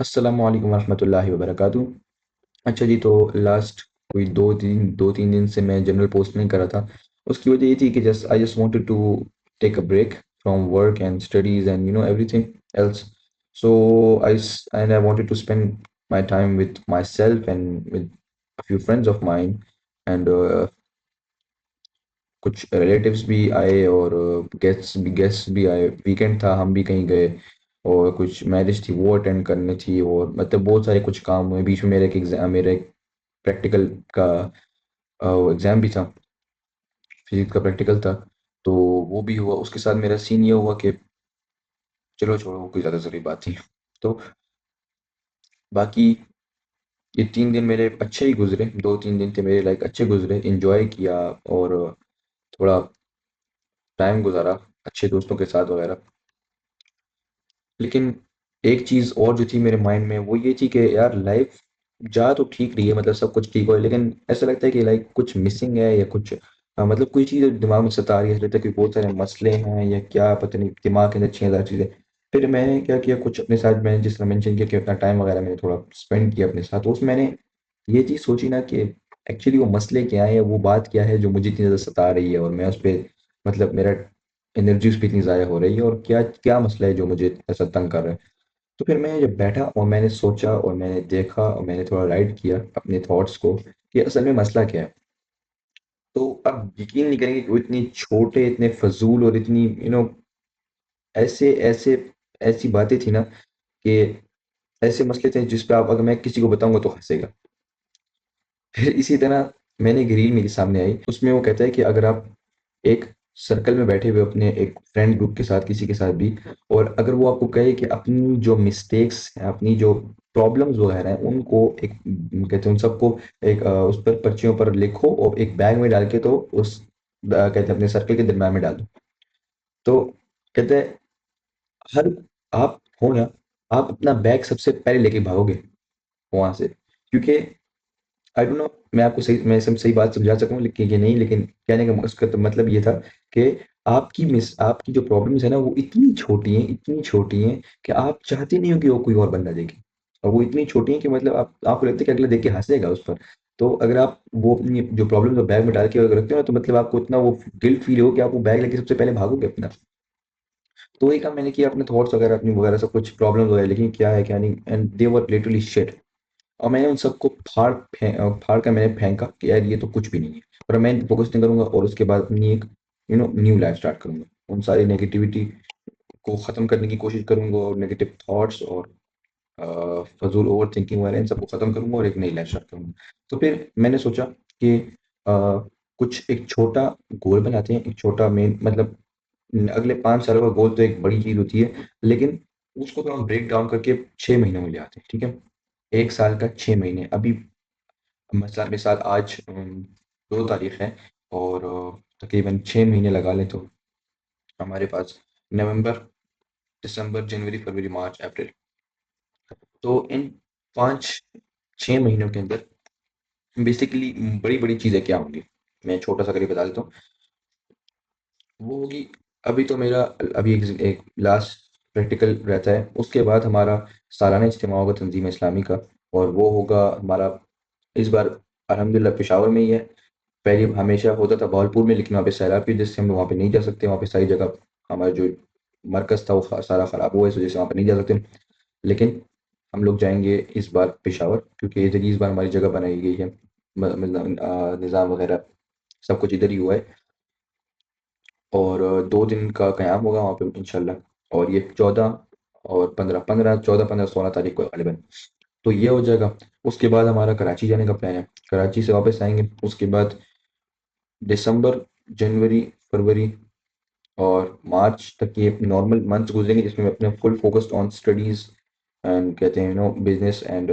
अस्सलाम वालेकुम रहमतुल्लाहि व बरकातुहू। अच्छा जी, तो लास्ट कोई 2-3 दिन से मैं जनरल पोस्ट नहीं कर रहा था। उसकी वजह ये थी कि just I just wanted to take a break from work and studies and everything else. So I wanted to spend my time with myself and with a few friends of mine एंड कुछ relatives भी आए और guests भी आए। Weekend था, हम भी कहीं गए और कुछ मैरिज थी वो अटेंड करनी थी और मतलब बहुत सारे कुछ काम हुए। बीच में मेरा एक प्रैक्टिकल का एग्ज़ाम भी था, फिजिक्स का प्रैक्टिकल था। तो वो भी हुआ। उसके साथ मेरा सीन ये हुआ कि चलो छोड़ो, वो कोई ज़्यादा ज़रूरी बात नहीं। तो बाकी ये 3 दिन मेरे अच्छे ही गुजरे, 2-3 दिन थे मेरे लाइक अच्छे गुजरे, इंजॉय किया और थोड़ा टाइम गुजारा अच्छे दोस्तों के साथ वगैरह। लेकिन एक चीज़ और जो थी मेरे माइंड में वो ये थी कि यार लाइफ जा तो ठीक रही है, मतलब सब कुछ ठीक हो, लेकिन ऐसा लगता है कि लाइक कुछ मिसिंग है या कुछ मतलब कोई चीज़ दिमाग में सता रही है। ऐसा लगता है कि बहुत सारे मसले हैं या क्या पता नहीं, दिमाग के अंदर 6,000 चीज़ें। फिर मैंने क्या किया, कुछ अपने साथ मैंने जिस तरह मेंशन किया कि अपना टाइम वगैरह मैंने थोड़ा स्पेंड किया अपने साथ, तो उसमें मैंने ये चीज़ सोची ना कि एक्चुअली वो मसले क्या है, वो बात क्या है जो मुझे इतनी ज़्यादा सता रही है और मैं उस पे मतलब मेरा एनर्जी उस पे इतनी ज़ाया हो रही है, और क्या क्या मसला है जो मुझे ऐसा तंग कर रहा है। तो फिर मैं जब बैठा और मैंने सोचा और मैंने देखा और मैंने थोड़ा राइट किया अपने थॉट्स को कि असल में मसला क्या है। तो आप यकीन नहीं करेंगे कि वो इतनी छोटे, इतने फजूल और इतनी ऐसे ऐसे ऐसी बातें थी ना कि ऐसे मसले थे जिस पे आप अगर मैं किसी को बताऊंगा तो हंसेगा। फिर इसी तरह मैंने एक रील मेरे सामने आई, उसमें वो कहता है कि अगर आप एक सर्कल में बैठे हुए अपने एक फ्रेंड ग्रुप के साथ किसी के साथ भी, और अगर वो आपको कहे कि अपनी जो मिस्टेक्स हैं, अपनी जो प्रॉब्लम्स वगैरह हैं उनको एक कहते हैं उन सबको एक उस पर पर्चियों पर लिखो और एक बैग में डाल के तो उस कहते हैं अपने सर्कल के दरम्यान में डाल दो। तो कहते हैं हर आप हो ना, आप अपना बैग सबसे पहले लेके भागोगे वहां से, क्योंकि आई डोंट नो मैं आपको सही मैं सब सही बात समझा सकूँ लेकिन ये नहीं, लेकिन कहने का उसका तो मतलब ये था कि आपकी जो प्रॉब्लम्स है ना वो इतनी छोटी हैं कि आप चाहते नहीं हो कि वो कोई और बंदा देखे। और वो इतनी छोटी हैं कि मतलब आप आपको लगता है कि अगला देख के हँसेगा उस पर। तो अगर आप वो अपनी जो प्रॉब्लम्स बैग में डाल के अगर रखते हो ना, तो मतलब आपको इतना वो गिल्ट फील हो कि आप वो बैग लेके सबसे पहले भागोगे अपना। तो वही काम मैंने किया, अपने थॉट्स वगैरह अपनी वगैरह सब कुछ प्रॉब्लम्स वगैरह लिखी क्या है क्या नहीं, and they were literally shit. और मैंने उन सबको फाड़ कर मैंने फेंका कि यार ये तो कुछ भी नहीं है, और मैं फोकस नहीं करूंगा और उसके बाद अपनी एक न्यू लाइफ स्टार्ट करूंगा। उन सारी नेगेटिविटी को ख़त्म करने की कोशिश करूंगा और नेगेटिव थॉट्स और फजूल ओवर थिंकिंग वगैरह इन सबको ख़त्म करूंगा और एक नई लाइफ स्टार्ट करूंगा। तो फिर मैंने सोचा कि कुछ एक छोटा गोल बनाते हैं, एक छोटा मेन मतलब अगले 5 सालों का गोल तो एक बड़ी चीज़ होती है, लेकिन उसको तो हम ब्रेक डाउन करके 6 महीनों में ले आते हैं, ठीक है। 1 साल का 6 महीने, अभी मिसाल मिसाल आज 2 तारीख है और तकरीबन 6 महीने लगा लें तो हमारे पास नवंबर, दिसंबर, जनवरी, फरवरी, मार्च, अप्रैल। तो इन 5-6 महीनों के अंदर बेसिकली बड़ी बड़ी चीज़ें क्या होंगी, मैं छोटा सा करके बता देता हूँ। वो होगी, अभी तो मेरा अभी एक लास्ट प्रैक्टिकल रहता है, उसके बाद हमारा सालाना इज्तिमा होगा तंजीम इस्लामी का, और वो होगा हमारा इस बार अल्हम्दुलिल्लाह पेशावर में ही है। पहले हमेशा होता था भावलपुर में, लेकिन वहाँ पे सैलाब की वजह से हम लोग वहाँ पे नहीं जा सकते। वहाँ पे सारी जगह हमारा जो मरकज़ था वो सारा ख़राब हुआ है, इस वजह से वहाँ पे नहीं जा सकते। लेकिन हम लोग जाएंगे इस बार पेशावर, क्योंकि इधर ही इस बार हमारी जगह बनाई गई है। मतलब निज़ाम वगैरह सब कुछ इधर ही हुआ है। और 2 दिन का क़याम होगा वहाँ पे इंशाल्लाह। और ये 14 और 15 16 तारीख को ग़ालिबन तो ये हो जाएगा। उसके बाद हमारा कराची जाने का प्लान है, कराची से वापस आएंगे। उसके बाद दिसंबर, जनवरी, फरवरी और मार्च तक ये नॉर्मल मंथ्स गुजरेंगे जिसमें मैं अपने full focused on studies and कहते हैं business and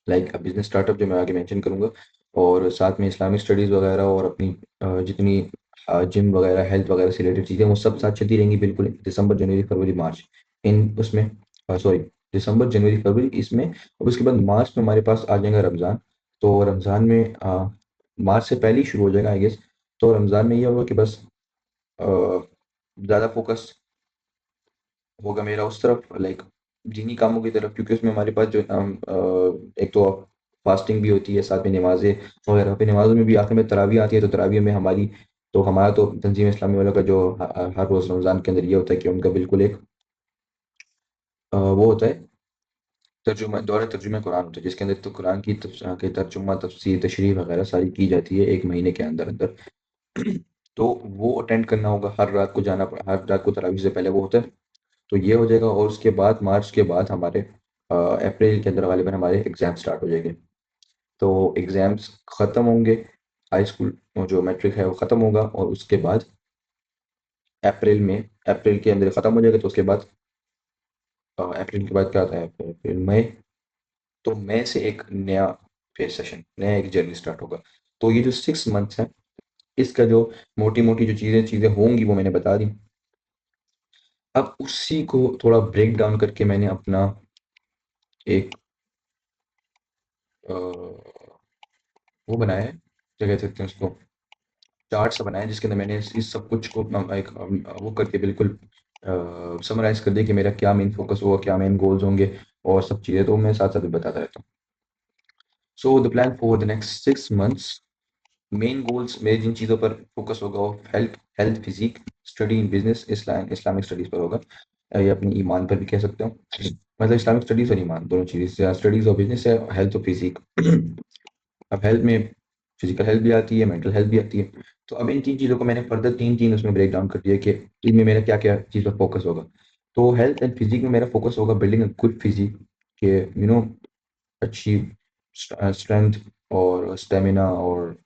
like business startup जो मैं आगे मेंशन करूंगा, और साथ में इस्लामिक स्टडीज़ वगैरह और अपनी जितनी जिम वगैरह हेल्थ वगैरह से रिलेटेड चीज़ें वो सब साथ चलती रहेंगी बिल्कुल। दिसंबर, जनवरी, फरवरी, मार्च इन उसमें सॉरी, दिसंबर, जनवरी, फरवरी इसमें। और उसके बाद मार्च में हमारे पास आ जाएगा रमज़ान। तो रमज़ान में मार्च से पहले ही शुरू हो जाएगा आई गेस। तो रमज़ान में ये होगा कि बस ज़्यादा फोकस होगा मेरा उस तरफ, लाइक दीनी कामों की तरफ, क्योंकि उसमें हमारे पास जो एक तो फास्टिंग भी होती है, साथ में नमाजें वगैरह, फिर नमाजों में भी आखिर में तरावी आती है, तो तरावी में हमारी, तो हमारा तो तंजीम इस्लामी वालों का जो हर रोज़ रमज़ान के अंदर ये होता है कि उनका बिल्कुल एक वो होता है, तर्जुमा दौरा तर्जुमा कुरान होता है, जिसके अंदर तो कुरान की के तर्जुमा, तफसीर, तशरीह वगैरह सारी की जाती है 1 महीने के अंदर-अंदर। तो वो अटेंड करना होगा, हर रात को जाना हर रात को तरावी से पहले वो होता है। तो ये हो जाएगा, और उसके बाद मार्च के बाद हमारे अप्रैल के अंदर गालिबन हमारे एग्ज़ाम स्टार्ट हो जाएंगे। तो एग्ज़ाम्स ख़त्म होंगे, हाई स्कूल जो मैट्रिक है वो ख़त्म होगा, और उसके बाद अप्रैल के अंदर ख़त्म हो जाएगा, तो उसके बाद अप्रैल के बाद क्या आता है, अप्रैल, मई, तो मई से एक नया फिर सेशन, नया एक जर्नी स्टार्ट होगा। तो ये जो 6 मंथ्स हैं, इसका जो मोटी-मोटी जो चीज़ें होंगी वो मैंने बता दी। अब उसी को थोड़ा ब्रेक डाउन करके मैंने अपना एक अ, वो बनाया है, क्या कह सकते हैं उसको, चार्ट सा बनाया है, जिसके अंदर मैंने इस सब कुछ को वो करके बिल्कुल समराइज कर दिया कि मेरा क्या मेन फोकस होगा, क्या मेन गोल्स होंगे, और सब चीज़ें तो मैं साथ साथ भी बताता रहता हूँ। So the plan for the next 6 months, main goals मेरे जिन चीज़ों पर फोकस होगा वो health health physique, study in business, Islamic studies पर होगा, या अपनी ईमान पर भी कह सकते हो, मतलब इस्लामिक स्टडीज़ और ईमान दोनों चीज़ें, स्टडीज़ और बिजनेस है, हेल्थ और फिजिक। अब हेल्थ में फिजिकल हेल्थ भी आती है, मेंटल हेल्थ भी आती है। तो अब इन 3 चीज़ों को मैंने फर्दर 3-3 उसमें ब्रेक डाउन कर दिया कि इनमें मेरा क्या-क्या चीज़ पर फ़ोकस होगा। तो हेल्थ एंड फिजिक में मेरा फ़ोकस होगा बिल्डिंग अ गुड फिजिक, कि अच्छी स्ट्रेंथ और स्टैमिना और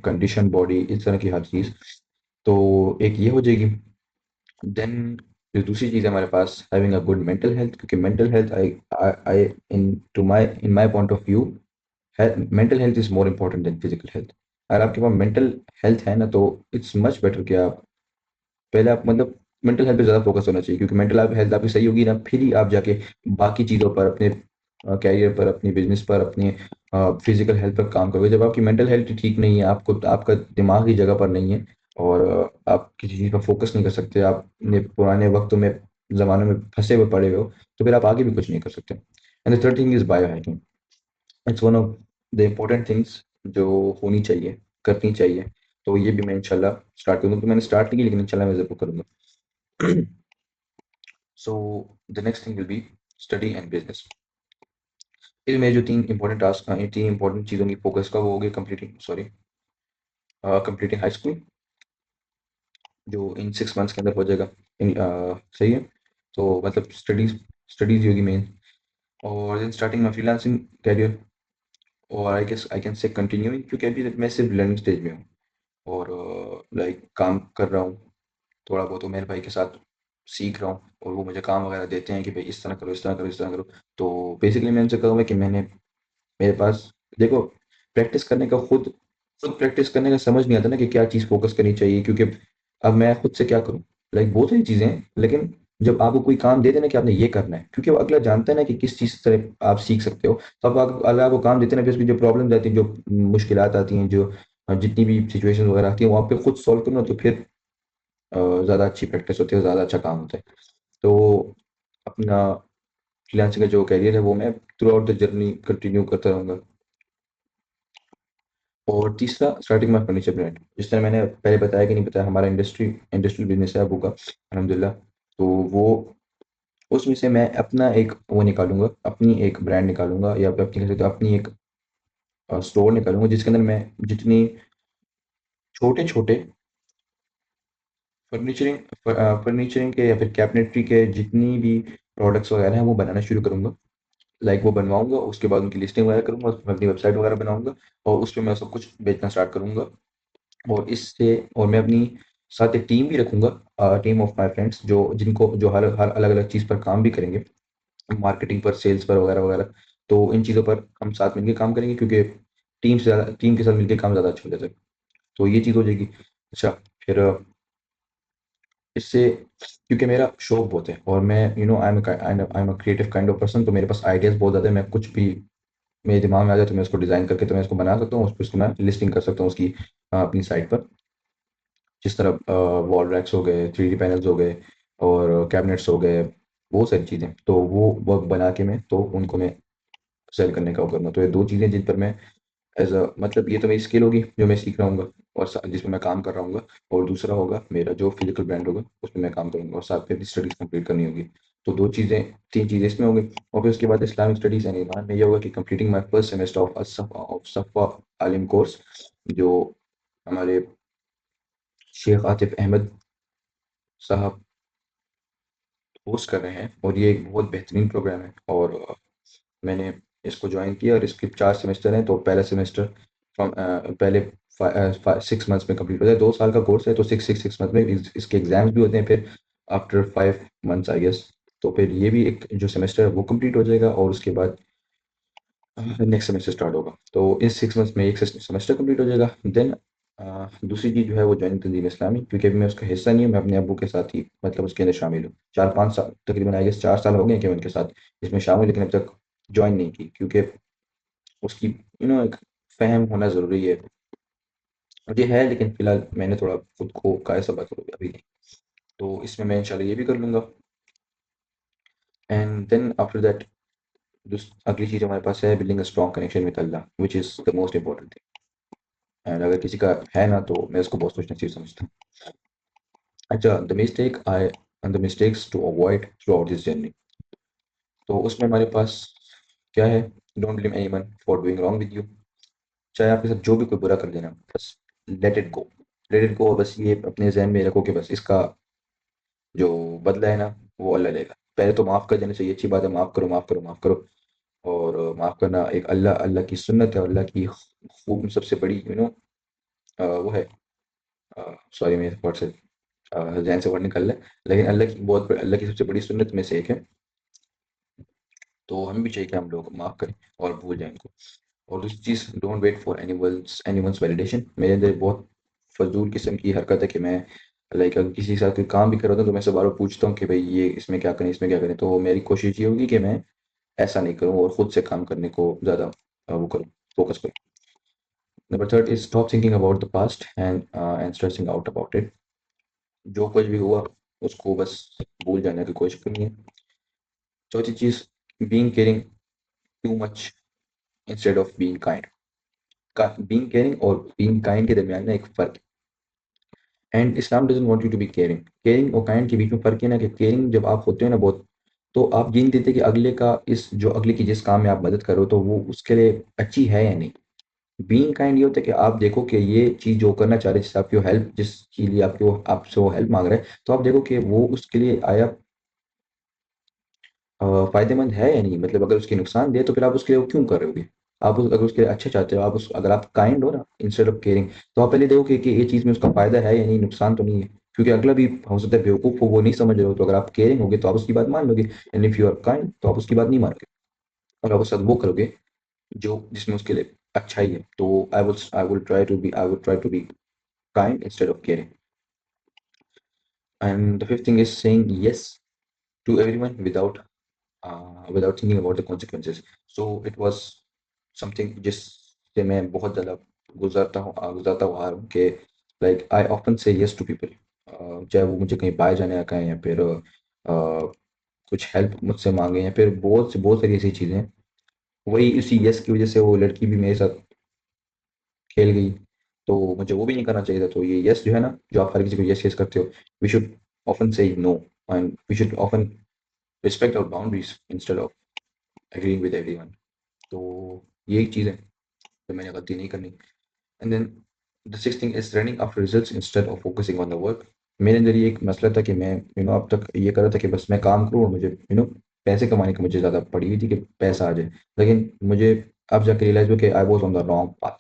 कंडीशन बॉडी, इस तरह की हर चीज़। तो एक ये हो जाएगी। देन जो दूसरी चीज़ है हमारे पास, having a good mental health, क्योंकि mental health I I in my point of view, mental health is more important than physical health. अगर आपके पास मेंटल हेल्थ है ना, तो इट्स मच बेटर कि आप पहले आप मतलब मेंटल हेल्थ पे ज़्यादा फोकस होना चाहिए, क्योंकि मेंटल आप हेल्थ आपकी सही होगी ना, फिर ही आप जाके बाकी चीज़ों पर, अपने कैरियर पर, अपनी बिजनेस पर, अपने फिजिकल हेल्थ पर काम करोगे। जब आपकी मेंटल हेल्थ ठीक नहीं है, आपको आपका दिमाग ही जगह पर नहीं है, और आप किसी चीज़ पर फोकस नहीं कर सकते, आप अपने पुराने वक्तों में, ज़मानों में फंसे हुए पड़े हुए हो, तो फिर आप आगे भी कुछ नहीं कर सकते। And the third thing is bio hacking. It's one of the important things जो होनी चाहिए, करनी चाहिए। तो ये भी मैं इंशाल्लाह स्टार्ट करूँगा, तो मैंने स्टार्ट नहीं की, लेकिन इंशाल्लाह मैं ज़रूर करूँगा। So the next thing will be study and business. फिर मेरे जो 3 इंपॉर्टेंट चीज़ों की फोकस का वो हो गया, कंप्लीटिंग हाई स्कूल, जो इन 6 मंथ्स के अंदर हो जाएगा। सही है, तो मतलब स्टडीज़ ही होगी मेन, और then starting my freelancing career, और I guess I can say continuing, क्योंकि अभी मैं सिर्फ लर्निंग स्टेज में हूँ, और लाइक काम कर रहा हूँ, थोड़ा बहुत वो मेरे भाई के साथ सीख रहा हूँ, और वो मुझे काम वगैरह देते हैं कि भाई इस तरह करो, इस तरह करो, इस तरह करो। तो बेसिकली मैं उनसे कहूँगा कि मेरे पास देखो, प्रैक्टिस करने का खुद खुद प्रैक्टिस करने का समझ नहीं आता ना कि क्या चीज़ फोकस करनी चाहिए, क्योंकि अब मैं खुद से क्या करूँ, लाइक बहुत सारी चीज़ें हैं, लेकिन जब आपको कोई काम दे देना कि आपने ये करना है, क्योंकि वो अगला जानता है ना कि किस चीज़ से आप सीख सकते हो, तो अब अगर आपको काम देते हैं ना, फिर उसकी जो प्रॉब्लम्स आती हैं, जो मुश्किलात आती हैं, जो जितनी भी सिचुएशन वगैरह आती है, वो आप पे खुद सॉल्व करो ना, तो फिर ज़्यादा अच्छी प्रैक्टिस होती है, ज़्यादा अच्छा काम होता है। तो अपना फ्रीलांसिंग का जो करियर है वो मैं through out the journey continue करता रहूँगा। और तीसरा, स्टार्टिंग में फर्नीचर ब्रांड, जिस तरह मैंने पहले बताया कि नहीं बताया, हमारा इंडस्ट्रियल बिजनेस है अबू का, अल्हम्दुलिल्लाह। तो वो उसमें से मैं अपना एक वो निकालूंगा, अपनी एक ब्रांड निकालूंगा, या फिर अपनी कह सकते हो अपनी एक स्टोर निकालूंगा, जिसके अंदर मैं जितनी छोटे छोटे फर्नीचरिंग फर्नीचरिंग के या फिर कैबिनेटरी के जितनी भी प्रोडक्ट्स वगैरह हैं वो बनाना शुरू करूंगा। लाइक वो बनवाऊंगा, उसके बाद उनकी लिस्टिंग वगैरह करूंगा, उसमें अपनी वेबसाइट वगैरह बनाऊंगा, और उसपे मैं सब कुछ बेचना स्टार्ट करूंगा। और मैं अपनी साथ एक टीम भी रखूंगा, टीम ऑफ माय फ्रेंड्स, जो जिनको जो हर हर अलग अलग चीज़ पर काम भी करेंगे, मार्केटिंग पर, सेल्स पर वगैरह वगैरह। तो इन चीज़ों पर हम साथ मिलकर काम करेंगे, क्योंकि टीम के साथ मिलकर काम ज़्यादा अच्छा हो जाता है। तो ये चीज़ हो जाएगी। अच्छा, फिर इससे, क्योंकि मेरा शौक बहुत है, और मैं I am a creative kind of person, तो मेरे पास आइडियाज़ बहुत ज़्यादा है, मैं कुछ भी मेरे दिमाग में आ जाए तो मैं उसको डिज़ाइन करके तो मैं इसको बना सकता हूँ, उसको मैं लिस्टिंग कर सकता हूँ उसकी अपनी साइट पर। जिस तरह वॉल रैक्स हो गए, 3D पैनल्स हो गए, और कैबिनेट्स हो गए, बहुत सारी चीज़ें, तो वो वर्क बना के मैं तो उनको मैं सेल करने का वो करूँगा। तो ये 2 चीज़ें जिन पर मैं एज़ अ मतलब ये तो मेरी स्किल होगी जो मैं सीख रहा हूँगा और जिसमें मैं काम कर रहा हूँगा, और दूसरा होगा मेरा जो फिजिकल ब्रांड होगा उसमें मैं काम करूँगा और साथ में अपनी स्टडीज़ कंप्लीट करनी होगी। तो 2 चीज़ें 3 चीज़ें इसमें हो गई, और फिर उसके बाद इस्लामिक स्टडीज़ एंड ईमान में ये होगा कि completing my first semester of सफ़ा आलिम कोर्स, जो हमारे शेख आतिफ अहमद साहब होस्ट कर रहे हैं, और ये एक बहुत बेहतरीन प्रोग्राम है। और मैंने इसको ज्वाइन किया और इसके 4 सेमेस्टर हैं। तो पहला सेमेस्टर पहले 6 मंथ्स में कंप्लीट होता है, 2 साल का कोर्स है, तो 6 मंथ में इसके एग्जाम्स भी होते हैं। फिर आफ्टर 5 मंथ्स आई गेस, तो फिर ये भी एक जो सेमेस्टर है वो कंप्लीट हो जाएगा, और उसके बाद नेक्स्ट सेमेस्टर स्टार्ट होगा। तो इस 6 मंथ्स में एक सेमेस्टर कंप्लीट हो जाएगा। देन दूसरी चीज़ जो है वो जॉइन तंजीम इस्लामी, क्योंकि अभी मैं उसका हिस्सा नहीं हूँ, मैं अपने अब्बू के साथ ही मतलब उसके अंदर शामिल हूँ। 4-5 साल तकरीबन आई गेस 4 साल हो गए हैं कि मैं उनके साथ इसमें शामिल हूँ, लेकिन अब तक जॉइन नहीं की, क्योंकि उसकी एक फ़हम होना ज़रूरी है। मुझे है, लेकिन फ़िलहाल मैंने थोड़ा खुद को कायल-सबक अभी नहीं। तो इसमें मैं इंशाल्लाह ये भी कर लूँगा, एंड देन आफ्टर दैट अगली चीज़ हमारे पास है building a strong connection with Allah, which is the most important thing. And अगर किसी का है ना, तो मैं उसको बहुत खुशनसीब समझता हूँ। अच्छा, the mistakes to avoid throughout this journey, तो उसमें हमारे पास क्या है? Don't blame anyone for doing wrong with you. चाहे आपके साथ जो भी कोई बुरा कर देना, बस let it go, let it go, और बस ये अपने ज़हन में रखो कि बस इसका जो बदला है ना, वो अल्लाह लेगा। पहले तो माफ़ कर देना चाहिए, अच्छी बात है, माफ़ करो, माफ़ करो, माफ़ करो। और माफ़ करना एक अल्लाह अल्लाह की सुन्नत है, और अल्लाह की खूब सबसे बड़ी वो है। सॉरी, मेरे वर्ड से ज़हन से वर्ड निकल रहा है, लेकिन अल्लाह की सबसे बड़ी सुन्नत में से एक है। तो हमें भी चाहिए कि हम लोग माफ़ करें और भूल जाएँ इनको। और दूसरी चीज़, don't wait for anyone's validation. मेरे अंदर एक बहुत फ़ज़ूल किस्म की हरकत है कि मैं लाइक अगर किसी के साथ कोई काम भी कर रहा होता हूँ, तो मैं सबसे बार पूछता हूँ कि भई ये इसमें क्या करें, इसमें क्या करें? तो मेरी कोशिश ये होगी कि मैं ऐसा नहीं करूँ और खुद से काम करने को ज़्यादा वो करूँ, फ़ोकस करूँ। Number 3 is stop thinking about the past and stressing out about it. जो कुछ भी हुआ उसको बस भूल जाने की कोशिश करनी है। चौथी चीज़, being caring too much instead of being kind. का बीइंग केयरिंग और बीइंग काइंड के दरमियान ना एक फ़र्क है, and Islam doesn't want you to be caring. Caring और काइंड के बीच में फ़र्क है ना, कि केयरिंग जब आप होते हो ना बहुत, तो आप ये नहीं देखते कि अगले की जिस काम में आप मदद कर रहे हो, तो वो उसके लिए अच्छी है या नहीं। बीइंग काइंड ये होता है कि आप देखो कि ये चीज़ जो करना चाह रहे हैं, जिससे आपकी वो हेल्प जिसके लिए आपसे वो हेल्प माँग रहा है, तो आप देखो कि वो उसके लिए आया फ़ायदेमंद है या नहीं? मतलब अगर उसकी नुकसानदेह है, तो फिर आप उसके लिए वो क्यों कर रहे होगे? अगर उसके लिए अच्छा चाहते हो, अगर आप काइंड हो ना इंस्टेड ऑफ केयरिंग, तो आप पहले देखो कि ये चीज़ में उसका फ़ायदा है या नहीं, नुकसान तो नहीं है। क्योंकि अगला भी हो सकता है बेवकूफ़ हो, वो नहीं समझ रहे हो, तो अगर आप केयरिंग होगे तो आप उसकी बात मान लोगे, and if you are kind तो आप उसकी बात नहीं मानोगे, और आप उसके साथ वो करोगे जो जिसमें उसके लिए अच्छाई है। तो I will try to be kind instead of caring. And the fifth thing is saying yes to everyone without thinking about the consequences. So it was something जिससे मैं बहुत ज़्यादा गुज़रता हुआ आ रहा हूँ कि लाइक आई ऑफ़न से येस टू पीपल, चाहे वो मुझे कहीं बाहर जाने का कहें, या फिर कुछ हेल्प मुझसे माँगे, या फिर बहुत सारी ऐसी चीज़ें हैं। वही इसी येस की वज़ह से वो लड़की भी मेरे साथ खेल गई, तो मुझे वो भी नहीं करना चाहिए था। तो ये येस जो है ना, जो आप हर किसी को येस येस करते हो, we should often say no, and we should often respect our boundaries instead of agreeing with everyone. तो ये एक चीज़ है जो मैंने गलती नहीं करनी। And then the sixth thing is running after results instead of focusing on the work. मेरे अंदर ये एक मसला था कि मैं अब तक ये कर रहा था कि बस मैं काम करूँ, और मुझे पैसे कमाने की मुझे ज़्यादा पड़ी हुई थी कि पैसा आ जाए। लेकिन मुझे अब जाके रियलाइज़ हुआ कि I was on the wrong path,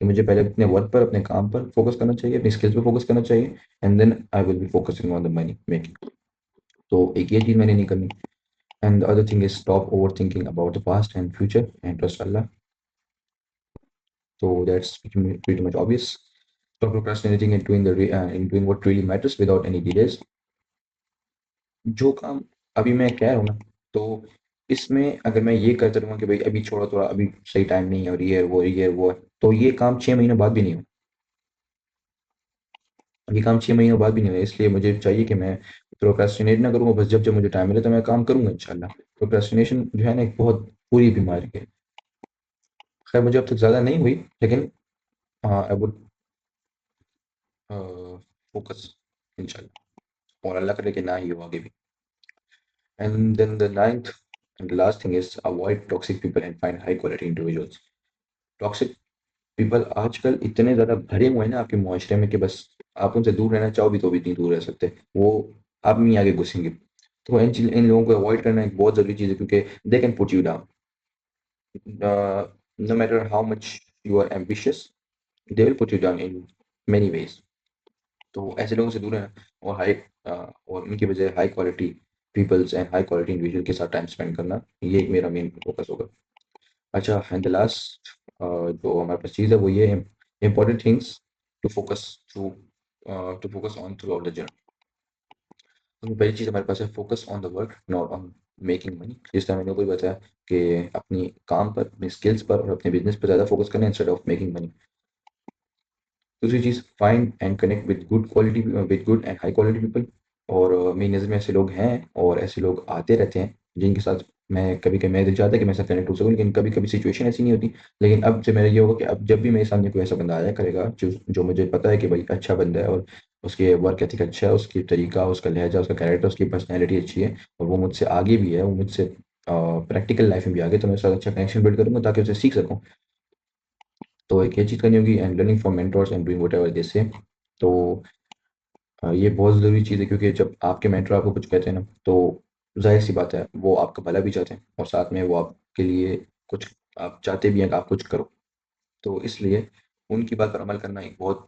कि मुझे पहले अपने वर्क पर, अपने काम पर फ़ोकस करना चाहिए, अपनी स्किल्स पे फ़ोकस करना चाहिए, and then I will be focusing on the money making. तो एक ये चीज़ मैंने नहीं करनी। And the other thing is stop overthinking about the past and future and trust Allah. So that's pretty much obvious. Stop procrastinating and in doing what really matters without any delays. जो काम अभी मैं कह रहा हूँ ना, तो इसमें अगर मैं ये करता रहूँगा कि भाई अभी छोड़ो थोड़ा, अभी सही टाइम नहीं है, और ये है, वो है, तो ये काम 6 महीनों बाद भी नहीं हो ये काम 6 महीनों बाद भी नहीं होगा। इसलिए मुझे चाहिए कि मैं प्रोक्रेस्टिनेट ना करूँगा, बस जब-जब मुझे टाइम मिले तो मैं काम करूँगा इंशाल्लाह। प्रोक्रेस्टिनेशन जो है ना एक बहुत बुरी बीमारी है। खैर मुझे अब तक ज़्यादा नहीं हुई, लेकिन आई वुड फोकस इंशाल्लाह, और अल्लाह करे कि ना ही हो आगे भी। And then the 9th and last thing is avoid toxic people and find high quality individuals. Toxic people आजकल इतने ज़्यादा भरे हुए हैं ना आपके मुआशरे में कि बस आप उनसे दूर रहना चाहो भी तो भी नहीं दूर रह सकते। वो आप में ही आगे घुसेंगे। तो इन लोगों को अवॉइड करना एक बहुत ज़रूरी चीज़ है, क्योंकि they can put you down. No matter how much you are ambitious, they will put you down in many ways. तो ऐसे लोगों से दूर रहना, और और उनकी बजाय high quality peoples and high quality individual के साथ टाइम स्पेंड करना, ये मेरा मेन फोकस होगा। अच्छा, एंड द लास्ट जो हमारे पास चीज़ है वो ये है, important things to focus through to focus on throughout the journey. तो पहली चीज़ हमारे पास है, focus on the work not on making money. जिस तरह मैंने कोई बताया कि अपनी काम पर, अपने स्किल्स पर और अपने बिजनेस पर ज़्यादा फोकस करना इंस्टेड ऑफ मेकिंग मनी। दूसरी चीज़, find and connect with good and high quality people. और मेरी नज़र में ऐसे लोग हैं और ऐसे लोग आते रहते हैं जिनके साथ मैं कभी कभी, मैं दिल चाहता है कि मैं ऐसा कनेक्ट हो सकूं, लेकिन कभी कभी सिचुएशन ऐसी नहीं होती। लेकिन अब से मेरा ये होगा कि अब जब भी मेरे सामने कोई ऐसा बंदा आया करेगा जो मुझे पता है कि भाई अच्छा बंदा है, और उसके वर्क एथिक अच्छा है, उसकी तरीका, उसका लहजा, उसका कैरेक्टर, उसकी पर्सनैलिटी अच्छी है, और वो मुझसे आगे भी है, वो मुझसे प्रैक्टिकल लाइफ में भी आगे, तो मैं उसके साथ अच्छा कनेक्शन बिल्ड करूंगा ताकि उसे सीख सकूं। तो एक ये चीज़ करनी होगी, and learning from mentors and doing whatever they से। तो ये बहुत ज़रूरी चीज़ है, क्योंकि जब आपके मेंटर आपको कुछ कहते हैं ना, तो ज़ाहिर-सी बात है वो आपका भला भी चाहते हैं, और साथ में वो आपके लिए कुछ, आप चाहते भी हैं कि आप कुछ करो। तो इसलिए उनकी बात पर अमल करना एक बहुत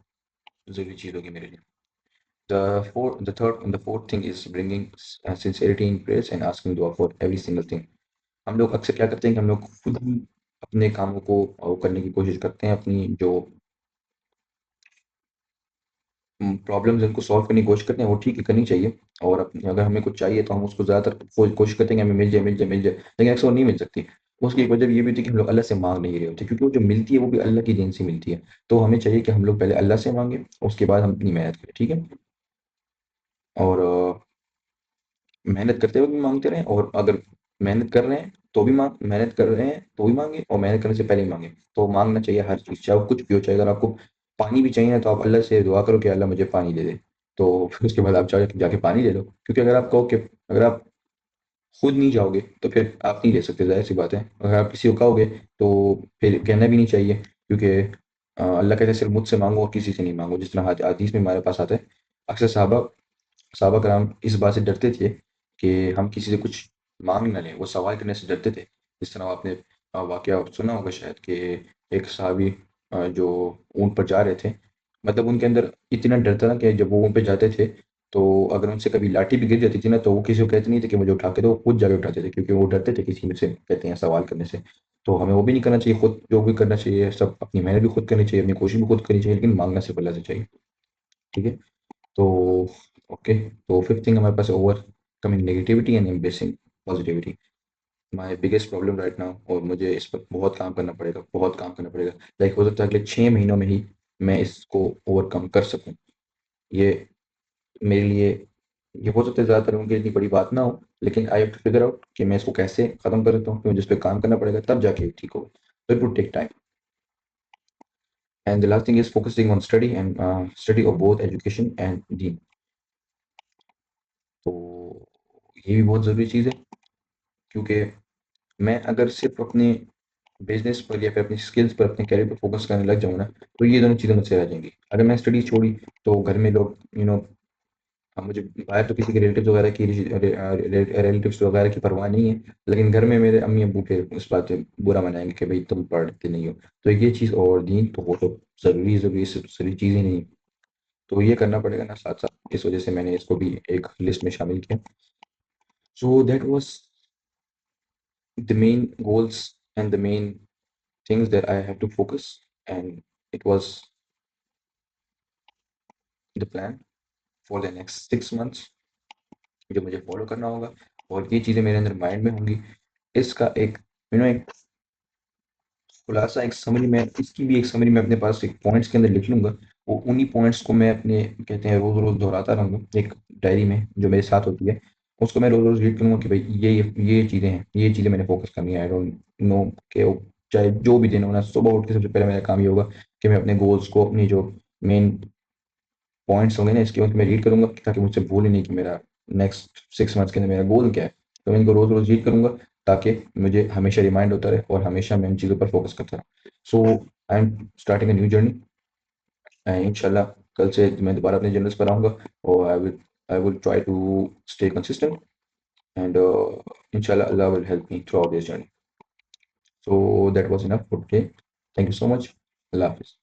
ज़रूरी चीज़ होगी मेरे लिए। The fourth thing is bringing sincerity in prayers and asking दुआ फॉर एवरी सिंगल थिंग। हम लोग अक्सर क्या करते हैं कि हम लोग खुद ही अपने कामों को करने की कोशिश करते हैं, अपनी जो प्रॉब्लम्स उनको सॉल्व करने की कोशिश करते हैं, वो ठीक है, करनी चाहिए। और अगर हमें कुछ चाहिए तो हम उसको ज़्यादातर कोशिश करते हैं कि हमें मिल जाए, मिल जाए, मिल जाए, लेकिन अक्सर वो नहीं मिल सकती। उसकी एक वजह ये भी होती है कि हम लोग अल्लाह से मांग नहीं रहे होते, क्योंकि वो जो मिलती है वो भी अल्लाह की देन से मिलती है। तो हमें चाहिए कि हम लोग पहले अल्लाह से मांगे, उसके बाद हम अपनी मेहनत करें, ठीक है। और मेहनत करते हुए भी मांगते रहें, और अगर मेहनत कर रहे हैं तो भी मेहनत कर रहे हैं तो भी मांगे, और मेहनत करने से पहले ही मांगे। तो मांगना चाहिए हर चीज़, चाहे वो कुछ भी हो। चाहे अगर आपको पानी भी चाहिए ना, तो आप अल्लाह से दुआ करो कि अल्लाह मुझे पानी दे दे। तो फिर उसके बाद आप जाके जाके पानी ले लो, क्योंकि अगर आप कहो कि अगर आप खुद नहीं जाओगे तो फिर आप नहीं ले सकते, ज़ाहिर सी बात है। अगर आप किसी को कहोगे तो फिर कहना भी नहीं चाहिए, क्योंकि अल्लाह कहते हैं सिर्फ मुझसे मांगो और किसी से नहीं मांगो, जिस तरह हदीस में हमारे पास आता है। अक्सर साहबा कराम इस बात से डरते थे कि हम किसी से कुछ मांग ना लें, वो सवाल करने से डरते थे। जिस तरह आपने वाकया सुना होगा शायद कि एक सहाबी जो ऊंट पर जा रहे थे, मतलब उनके अंदर इतना डर था ना कि जब वो ऊंट पे जाते थे, तो अगर उनसे कभी लाठी भी गिर जाती थी ना, तो वो किसी को कहते नहीं थे कि मुझे उठा के दो, वो खुद जाके उठाते थे, क्योंकि वो डरते थे किसी में से, कहते हैं, सवाल करने से। तो हमें वो भी नहीं करना चाहिए, खुद जो भी करना चाहिए सब अपनी मेहनत भी खुद करनी चाहिए, अपनी कोशिश भी खुद करनी चाहिए, लेकिन मांगना सिर्फ अल्लाह से चाहिए, ठीक है। तो ओके, तो फिफ्थ थिंग हमारे पास overcoming negativity and embracing positivity. My biggest problem right now, और मुझे इस पर बहुत काम करना पड़ेगा, बहुत काम करना पड़ेगा। लाइक हो सकता है अगले 6 महीनों में ही मैं इसको ओवरकम कर सकूं। ये मेरे लिए, ये हो सकता है ज़्यादातर लोगों के लिए इतनी बड़ी बात ना हो, लेकिन I have to figure out कि मैं इसको कैसे ख़त्म कर सकता हूँ, कि मुझे इस पे काम करना पड़ेगा, तब जाके ठीक होगा। तो it would take time. And the last thing is focusing on study and study of both education and दीन। तो ये भी बहुत ज़रूरी चीज़ है, क्योंकि मैं अगर सिर्फ अपने बिजनेस पर या फिर अपनी स्किल्स पर, अपने कैरियर पर फोकस करने लग जाऊँ ना, तो ये दोनों चीज़ें मुझसे रह जाएंगी। अगर मैं स्टडी छोड़ी तो घर में लोग मुझे बाहर तो किसी के रिलेटिव्स वगैरह की परवाह नहीं है, लेकिन घर में मेरे अम्मी अबू के उस बात पे बुरा मनाएंगे कि भाई तुम पढ़ते नहीं हो। तो ये चीज़, और दीन तो वो तो ज़रूरी सारी चीज़ें नहीं, तो ये करना पड़ेगा ना साथ साथ, इस वजह से मैंने इसको भी एक लिस्ट में शामिल किया। So that was the main goals and the main things that I have to focus, and it was the plan for the next 6 months जो मुझे फॉलो करना होगा, और ये चीज़ें मेरे अंदर माइंड में होंगी। इसका एक एक खुलासा, एक समरी, मैं इसकी भी एक समरी मैं अपने पास एक पॉइंट्स के अंदर लिख लूँगा, उन्हीं पॉइंट्स को मैं अपने कहते हैं रोज रोज दोहराता रहूंगा एक डायरी में जो मेरे साथ होती है। उसको मैं रोज रोज रीड करूंगा कि भाई ये चीजें हैं, ये चीजें मैंने फोकस करनी है। आई डोंट नो कि चाहे जो भी दिन हो ना, सुबह उठ के सबसे पहले मेरा काम ये होगा कि मैं अपने गोल्स को, अपनी जो मेन पॉइंट्स होंगे ना इसके, उनको मैं रीड करूंगा ताकि मुझसे भूल ही नहीं कि मेरा नेक्स्ट 6 मंथ्स के अंदर मेरा गोल क्या है। तो मैं इनको रोज रोज रीड करूंगा ताकि मुझे हमेशा रिमाइंड होता रहे और हमेशा मैं इन चीज़ों पर फोकस करता रहूँ। So I am starting a new journey. इंशाल्लाह कल से मैं दोबारा अपने जर्नल्स पर आऊँगा और I will try to stay consistent and इंशाल्लाह Allah will help me throughout this journey. So that was enough for today. Thank you so much. Allah Hafiz.